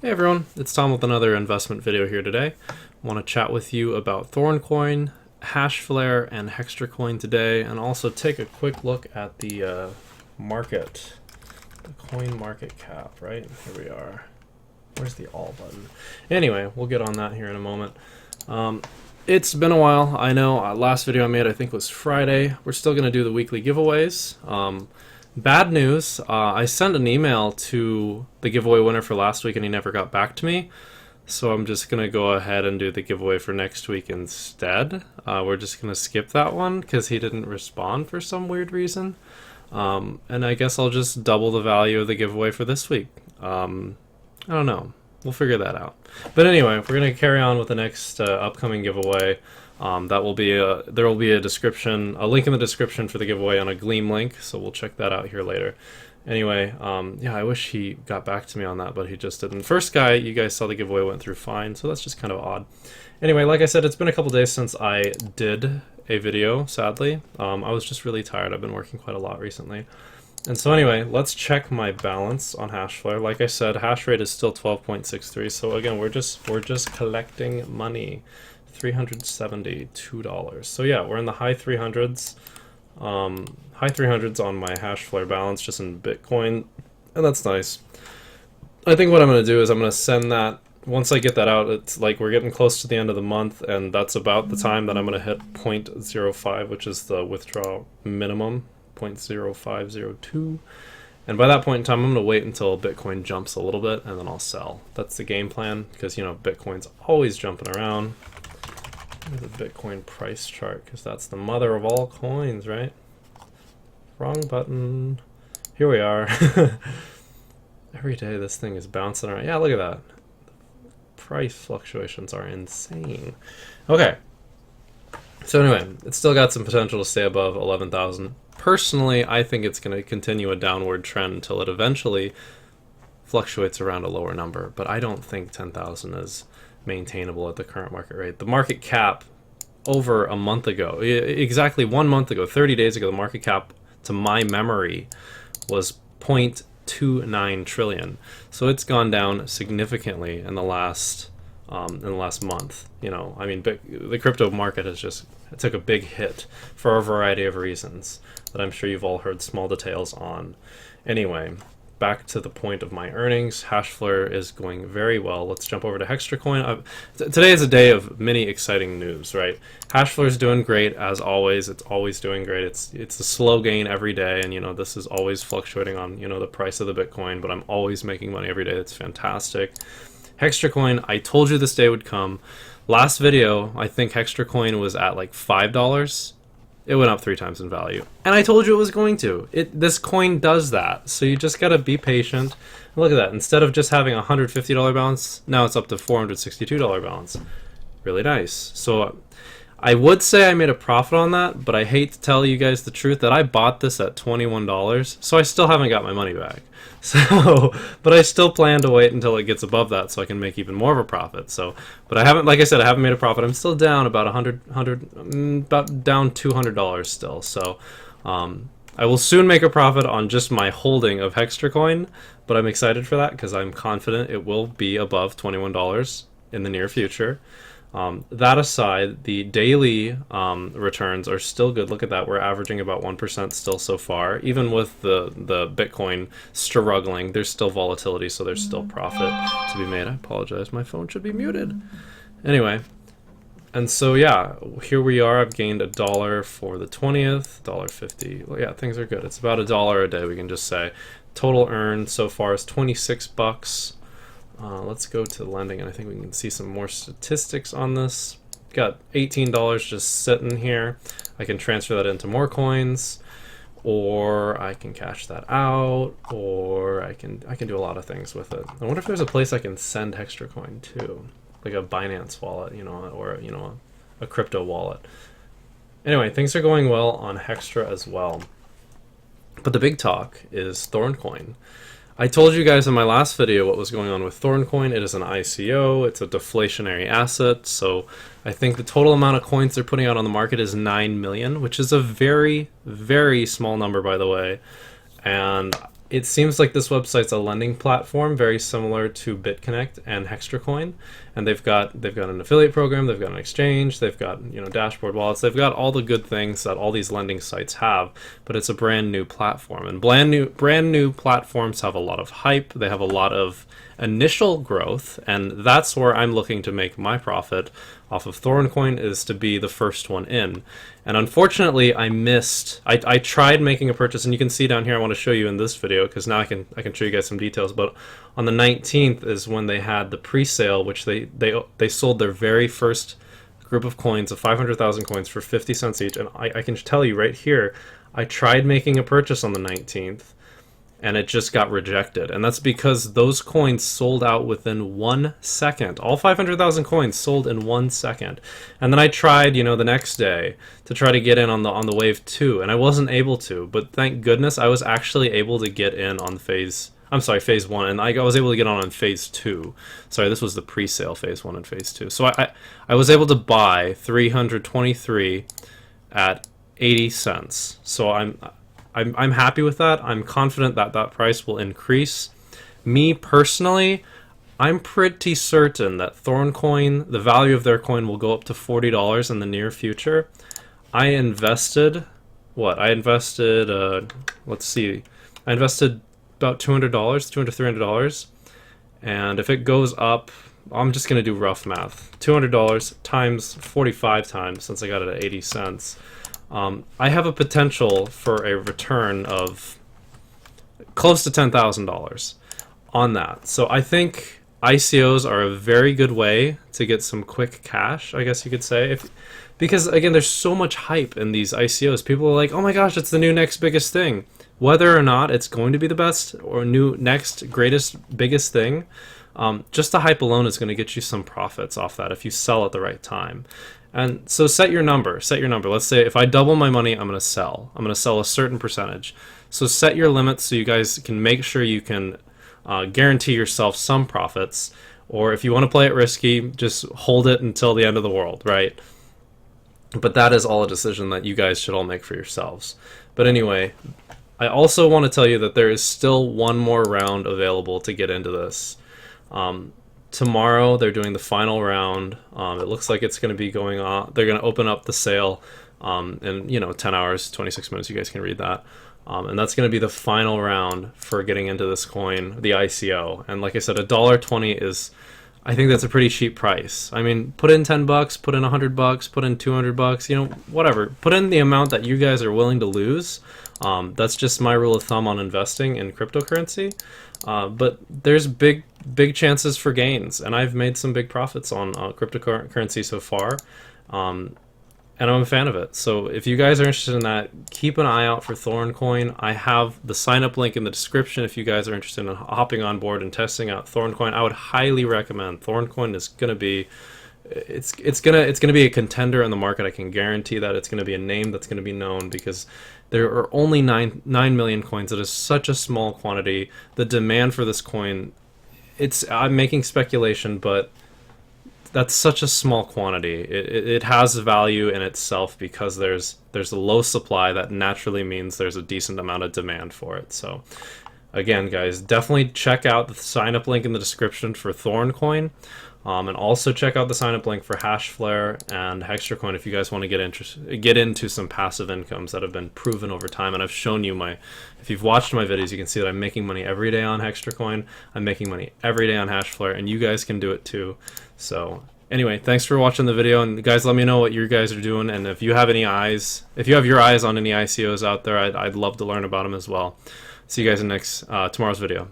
Hey everyone, it's Tom with another investment video here today. I want to chat with you about Thorncoin, Hashflare, and Hextracoin today, and also take a quick look at the market, the coin market cap, right? Here we are. Where's the all button? Anyway, we'll get on that here in a moment. It's been a while, I know. Last video I made, I think, was Friday. We're still going to do the weekly giveaways. Bad news, I sent an email to the giveaway winner for last week and he never got back to me. So I'm just going to go ahead and do the giveaway for next week instead. We're just going to skip that one because he didn't respond for some weird reason. And I guess I'll just double the value of the giveaway for this week. I don't know. We'll figure that out. But anyway, we're going to carry on with the next upcoming giveaway. That will be there will be a description, a link in the description for the giveaway on a Gleam link, so we'll check that out here later. Anyway, yeah, I wish he got back to me on that, but he just didn't. First guy, you guys saw the giveaway went through fine, so that's just kind of odd. Anyway, like I said, it's been a couple days since I did a video, sadly. I was just really tired. I've been working quite a lot recently. And so anyway, let's check my balance on Hashflare. Like I said, hash rate is still 12.63, so again, we're just collecting money. $372. So yeah, we're in the high 300s. High 300s on my Hashflare balance just in Bitcoin, and that's nice. I think what I'm going to do is I'm going to send that, once I get that out, it's like we're getting close to the end of the month, and that's about the time that I'm going to hit 0.05, which is the withdrawal minimum, 0.0502. And by that point in time, I'm going to wait until Bitcoin jumps a little bit, and then I'll sell. That's the game plan, because, you know, Bitcoin's always jumping around. Look at the Bitcoin price chart, because that's the mother of all coins, right? Wrong button. Here we are. Every day this thing is bouncing around. Yeah, look at that. Price fluctuations are insane. Okay. So anyway, it's still got some potential to stay above 11,000. Personally, I think it's going to continue a downward trend until it eventually fluctuates around a lower number. But I don't think 10,000 is maintainable at the current market rate. The market cap over a month ago, exactly 1 month ago, 30 days ago, the market cap to my memory was 0.29 trillion. So it's gone down significantly in the last month. You know, I mean, the crypto market has just took a big hit for a variety of reasons that I'm sure you've all heard small details on. Anyway, back to the point of my earnings. Hashflare is going very well. Let's jump over to Hextracoin. Today is a day of many exciting news, right? Hashflare is doing great as always. It's always doing great. It's a slow gain every day, and you know this is always fluctuating on the price of the Bitcoin, but I'm always making money every day. It's fantastic. Hextracoin, I told you this day would come. Last video, I think Hextracoin was at like $5. It went up 3 times in value. And I told you it was going to. This coin does that. So you just gotta be patient. Look at that. Instead of just having a $150 balance, now it's up to $462 balance. Really nice. So I would say I made a profit on that, but I hate to tell you guys the truth that I bought this at $21, so I still haven't got my money back. So, but I still plan to wait until it gets above that so I can make even more of a profit. So, but I haven't, like I said, I haven't made a profit. I'm still down about about down $200 still. So, I will soon make a profit on just my holding of Hextracoin, but I'm excited for that because I'm confident it will be above $21 in the near future. That aside, the daily returns are still good. Look at that. We're averaging about 1% still so far. Even with the Bitcoin struggling, there's still volatility, so there's still profit to be made. I apologize. My phone should be muted. Anyway, and so yeah, here we are. I've gained $1 for the 20th, $1.50. Well, yeah, things are good. It's about $1 a day, we can just say. Total earned so far is 26 bucks. Let's go to lending, and I think we can see some more statistics on this. Got $18 just sitting here. I can transfer that into more coins, or I can cash that out, or I can do a lot of things with it. I wonder if there's a place I can send Hextracoin to, like a Binance wallet, or a crypto wallet. Anyway, things are going well on Hextra as well. But the big talk is Thorncoin. I told you guys in my last video what was going on with Thorncoin. It is an ICO, it's a deflationary asset, so I think the total amount of coins they're putting out on the market is 9 million, which is a very, very small number, by the way. And it seems like this website's a lending platform very similar to BitConnect and Hextracoin, and they've got an affiliate program, they've got an exchange, they've got, you know, dashboard wallets, they've got all the good things that all these lending sites have, but it's a brand new platform, and brand new platforms have a lot of hype, they have a lot of initial growth, and that's where I'm looking to make my profit off of Thorncoin, is to be the first one in. And unfortunately I missed, I tried making a purchase, and you can see down here, I want to show you in this video because now I can show you guys some details, but on the 19th is when they had the pre-sale, which they sold their very first group of coins of 500,000 coins for 50 cents each, and I can tell you right here, I tried making a purchase on the 19th and it just got rejected. And that's because those coins sold out within 1 second. All 500,000 coins sold in 1 second. And then I tried, you know, the next day to try to get in on the wave 2, and I wasn't able to. But thank goodness I was actually able to get in on phase 1, and I was able to get on phase 2. Sorry, this was the pre-sale phase 1 and phase 2. So I was able to buy 323 at 80 cents. So I'm happy with that. I'm confident that that price will increase. Me personally, I'm pretty certain that Thorncoin, the value of their coin, will go up to $40 in the near future. I invested, let's see, I invested about $200, $200 to $300, and if it goes up, I'm just going to do rough math. $200 times 45 times, since I got it at 80 cents. I have a potential for a return of close to $10,000 on that. So I think ICOs are a very good way to get some quick cash, I guess you could say. Because again, there's so much hype in these ICOs. People are like, oh my gosh, it's the new next biggest thing. Whether or not it's going to be the best or new next greatest biggest thing, just the hype alone is going to get you some profits off that if you sell at the right time. And so set your number. Let's say if I double my money, I'm going to sell a certain percentage. So set your limits so you guys can make sure you can guarantee yourself some profits. Or if you want to play it risky, just hold it until the end of the world, right? But that is all a decision that you guys should all make for yourselves. But anyway, I also want to tell you that there is still one more round available to get into this. Tomorrow they're doing the final round. It looks like it's going to be going on. They're going to open up the sale in 10 hours, 26 minutes. You guys can read that. And that's going to be the final round for getting into this coin, the ICO. And like I said, $1.20 is, I think that's a pretty cheap price. I mean, put in $10, put in $100, put in $200, you know, whatever. Put in the amount that you guys are willing to lose. That's just my rule of thumb on investing in cryptocurrency. But there's big chances for gains, and I've made some big profits on cryptocurrency so far, and I'm a fan of it. So if you guys are interested in that, keep an eye out for Thorncoin. I have the sign up link in the description if you guys are interested in hopping on board and testing out Thorncoin. I would highly recommend. Thorncoin is going to be it's gonna be a contender in the market. I can guarantee that. It's gonna be a name that's gonna be known because there are only 9 million coins. It is such a small quantity. The demand for this coin, I'm making speculation, but that's such a small quantity. It has value in itself because there's a low supply that naturally means there's a decent amount of demand for it. So again, guys, definitely check out the sign up link in the description for Thorncoin. And also check out the sign-up link for Hashflare and Hextracoin if you guys want to get into some passive incomes that have been proven over time. And I've shown you if you've watched my videos, you can see that I'm making money every day on Hextracoin. I'm making money every day on Hashflare, and you guys can do it too. So anyway, thanks for watching the video, and guys, let me know what you guys are doing, and if you have your eyes on any ICOs out there, I'd love to learn about them as well. See you guys in tomorrow's video.